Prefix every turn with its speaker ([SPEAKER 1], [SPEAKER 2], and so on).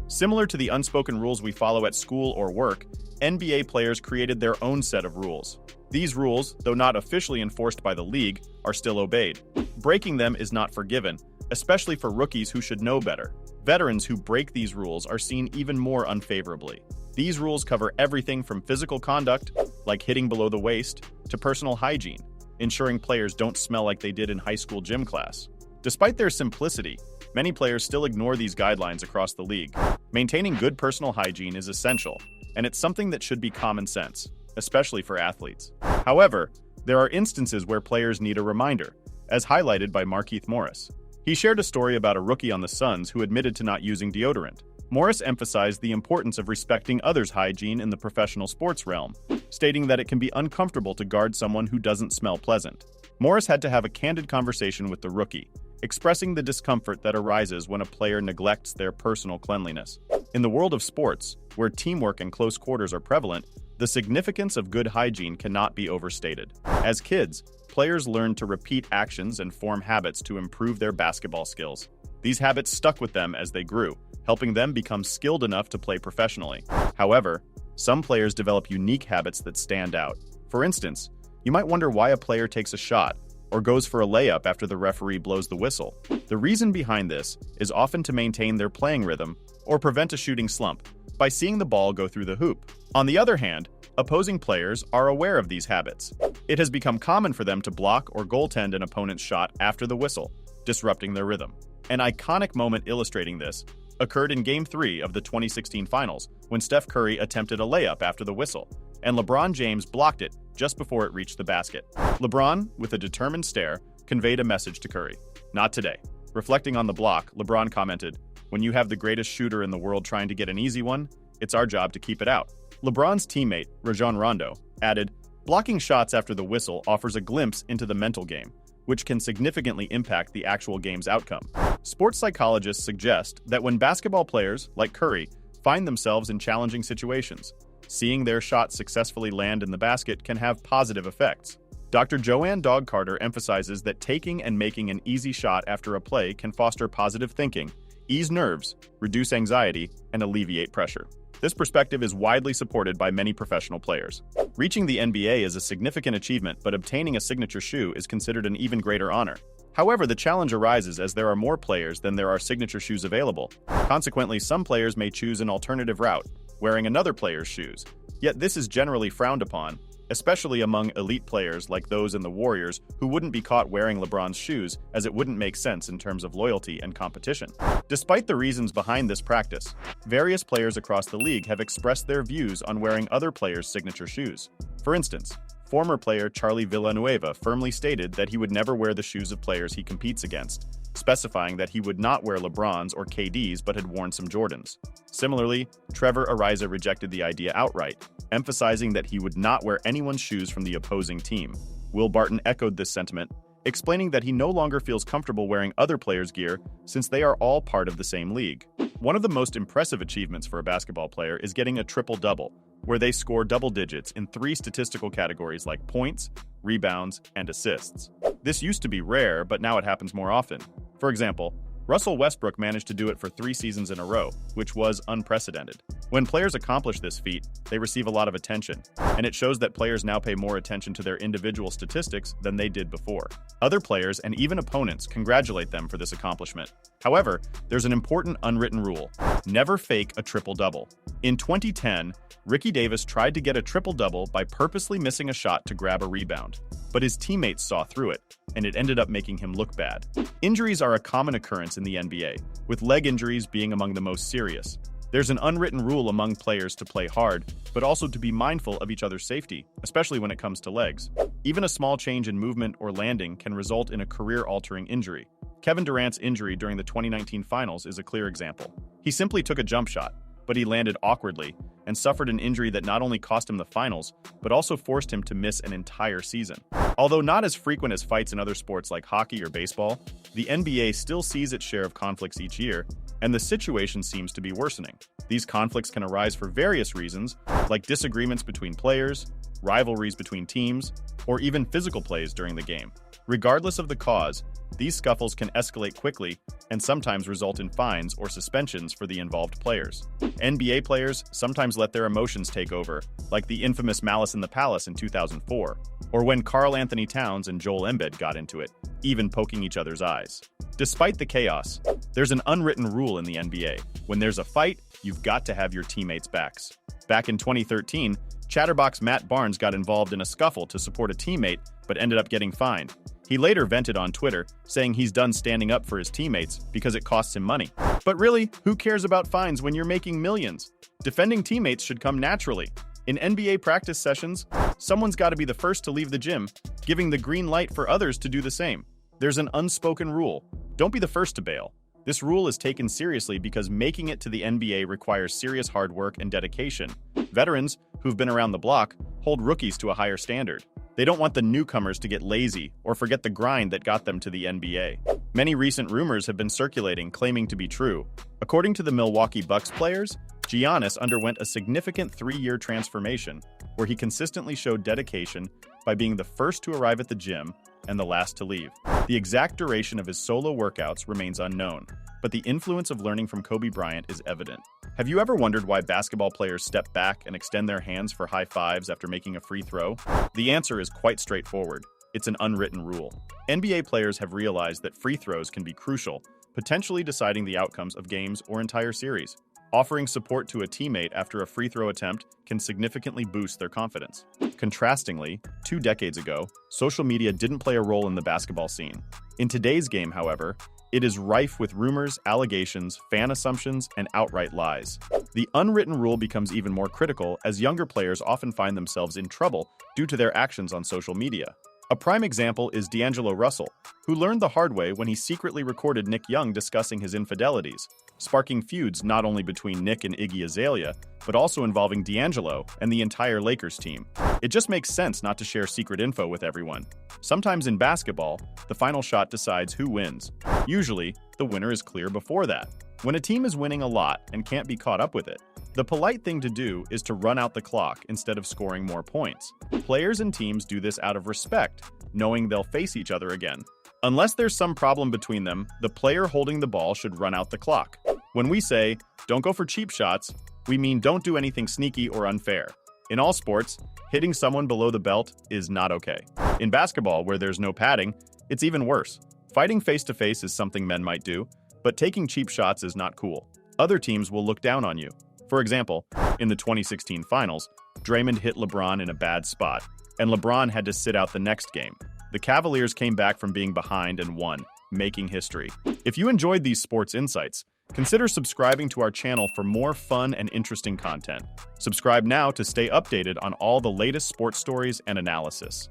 [SPEAKER 1] Similar to the unspoken rules we follow at school or work, NBA players created their own set of rules. These rules, though not officially enforced by the league, are still obeyed. Breaking them is not forgiven, especially for rookies who should know better. Veterans who break these rules are seen even more unfavorably. These rules cover everything from physical conduct, like hitting below the waist, to personal hygiene, ensuring players don't smell like they did in high school gym class. Despite their simplicity, many players still ignore these guidelines across the league. Maintaining good personal hygiene is essential, and it's something that should be common sense, especially for athletes. However, there are instances where players need a reminder, as highlighted by Markieff Morris. He shared a story about a rookie on the Suns who admitted to not using deodorant. Morris emphasized the importance of respecting others' hygiene in the professional sports realm, stating that it can be uncomfortable to guard someone who doesn't smell pleasant. Morris had to have a candid conversation with the rookie, expressing the discomfort that arises when a player neglects their personal cleanliness. In the world of sports, where teamwork and close quarters are prevalent, the significance of good hygiene cannot be overstated. As kids, players learn to repeat actions and form habits to improve their basketball skills. These habits stuck with them as they grew, helping them become skilled enough to play professionally. However, some players develop unique habits that stand out. For instance, you might wonder why a player takes a shot or goes for a layup after the referee blows the whistle. The reason behind this is often to maintain their playing rhythm or prevent a shooting slump by seeing the ball go through the hoop. On the other hand, opposing players are aware of these habits. It has become common for them to block or goaltend an opponent's shot after the whistle, disrupting their rhythm. An iconic moment illustrating this occurred in Game 3 of the 2016 Finals when Steph Curry attempted a layup after the whistle, and LeBron James blocked it just before it reached the basket. LeBron, with a determined stare, conveyed a message to Curry. "Not today." Reflecting on the block, LeBron commented, "When you have the greatest shooter in the world trying to get an easy one, it's our job to keep it out." LeBron's teammate, Rajon Rondo, added, "Blocking shots after the whistle offers a glimpse into the mental game, which can significantly impact the actual game's outcome." Sports psychologists suggest that when basketball players, like Curry, find themselves in challenging situations, seeing their shot successfully land in the basket can have positive effects. Dr. Joanne Dog-Carter emphasizes that taking and making an easy shot after a play can foster positive thinking, ease nerves, reduce anxiety, and alleviate pressure. This perspective is widely supported by many professional players. Reaching the NBA is a significant achievement, but obtaining a signature shoe is considered an even greater honor. However, the challenge arises as there are more players than there are signature shoes available. Consequently, some players may choose an alternative route, wearing another player's shoes. Yet this is generally frowned upon, especially among elite players like those in the Warriors who wouldn't be caught wearing LeBron's shoes, as it wouldn't make sense in terms of loyalty and competition. Despite the reasons behind this practice, various players across the league have expressed their views on wearing other players' signature shoes. For instance, former player Charlie Villanueva firmly stated that he would never wear the shoes of players he competes against, specifying that he would not wear LeBron's or KD's but had worn some Jordans. Similarly, Trevor Ariza rejected the idea outright, emphasizing that he would not wear anyone's shoes from the opposing team. Will Barton echoed this sentiment, explaining that he no longer feels comfortable wearing other players' gear since they are all part of the same league. One of the most impressive achievements for a basketball player is getting a triple-double, where they score double digits in 3 statistical categories like points, rebounds, and assists. This used to be rare, but now it happens more often. For example, Russell Westbrook managed to do it for 3 seasons in a row, which was unprecedented. When players accomplish this feat, they receive a lot of attention, and it shows that players now pay more attention to their individual statistics than they did before. Other players and even opponents congratulate them for this accomplishment. However, there's an important unwritten rule: never fake a triple-double. In 2010, Ricky Davis tried to get a triple-double by purposely missing a shot to grab a rebound, but his teammates saw through it, and it ended up making him look bad. Injuries are a common occurrence in the NBA, with leg injuries being among the most serious. There's an unwritten rule among players to play hard, but also to be mindful of each other's safety, especially when it comes to legs. Even a small change in movement or landing can result in a career-altering injury. Kevin Durant's injury during the 2019 Finals is a clear example. He simply took a jump shot, but he landed awkwardly and suffered an injury that not only cost him the finals, but also forced him to miss an entire season. Although not as frequent as fights in other sports like hockey or baseball, the NBA still sees its share of conflicts each year, and the situation seems to be worsening. These conflicts can arise for various reasons, like disagreements between players, rivalries between teams, or even physical plays during the game. Regardless of the cause, These scuffles can escalate quickly and sometimes result in fines or suspensions for the involved players. NBA players sometimes let their emotions take over, like the infamous Malice in the Palace in 2004, or when Karl Anthony Towns and Joel Embiid got into it, even poking each other's eyes. Despite the chaos, there's an unwritten rule in the NBA. When there's a fight, you've got to have your teammates' backs. Back in 2013, Chatterbox Matt Barnes got involved in a scuffle to support a teammate, but ended up getting fined. He later vented on Twitter, saying he's done standing up for his teammates because it costs him money. But really, who cares about fines when you're making millions? Defending teammates should come naturally. In NBA practice sessions, someone's got to be the first to leave the gym, giving the green light for others to do the same. There's an unspoken rule. Don't be the first to bail. This rule is taken seriously because making it to the NBA requires serious hard work and dedication. Veterans, who've been around the block, hold rookies to a higher standard. They don't want the newcomers to get lazy or forget the grind that got them to the NBA. Many recent rumors have been circulating claiming to be true. According to the Milwaukee Bucks players, Giannis underwent a significant 3-year transformation where he consistently showed dedication by being the first to arrive at the gym and the last to leave. The exact duration of his solo workouts remains unknown, but the influence of learning from Kobe Bryant is evident. Have you ever wondered why basketball players step back and extend their hands for high fives after making a free throw? The answer is quite straightforward. It's an unwritten rule. NBA players have realized that free throws can be crucial, potentially deciding the outcomes of games or entire series. Offering support to a teammate after a free throw attempt can significantly boost their confidence. Contrastingly, 2 decades ago, social media didn't play a role in the basketball scene. In today's game, however, it is rife with rumors, allegations, fan assumptions, and outright lies. The unwritten rule becomes even more critical as younger players often find themselves in trouble due to their actions on social media. A prime example is D'Angelo Russell, who learned the hard way when he secretly recorded Nick Young discussing his infidelities, sparking feuds not only between Nick and Iggy Azalea, but also involving D'Angelo and the entire Lakers team. It just makes sense not to share secret info with everyone. Sometimes in basketball, the final shot decides who wins. Usually, the winner is clear before that. When a team is winning a lot and can't be caught up with it, the polite thing to do is to run out the clock instead of scoring more points. Players and teams do this out of respect, knowing they'll face each other again. Unless there's some problem between them, the player holding the ball should run out the clock. When we say, don't go for cheap shots, we mean don't do anything sneaky or unfair. In all sports, hitting someone below the belt is not okay. In basketball, where there's no padding, it's even worse. Fighting face-to-face is something men might do, but taking cheap shots is not cool. Other teams will look down on you. For example, in the 2016 finals, Draymond hit LeBron in a bad spot, and LeBron had to sit out the next game. The Cavaliers came back from being behind and won, making history. If you enjoyed these sports insights, consider subscribing to our channel for more fun and interesting content. Subscribe now to stay updated on all the latest sports stories and analysis.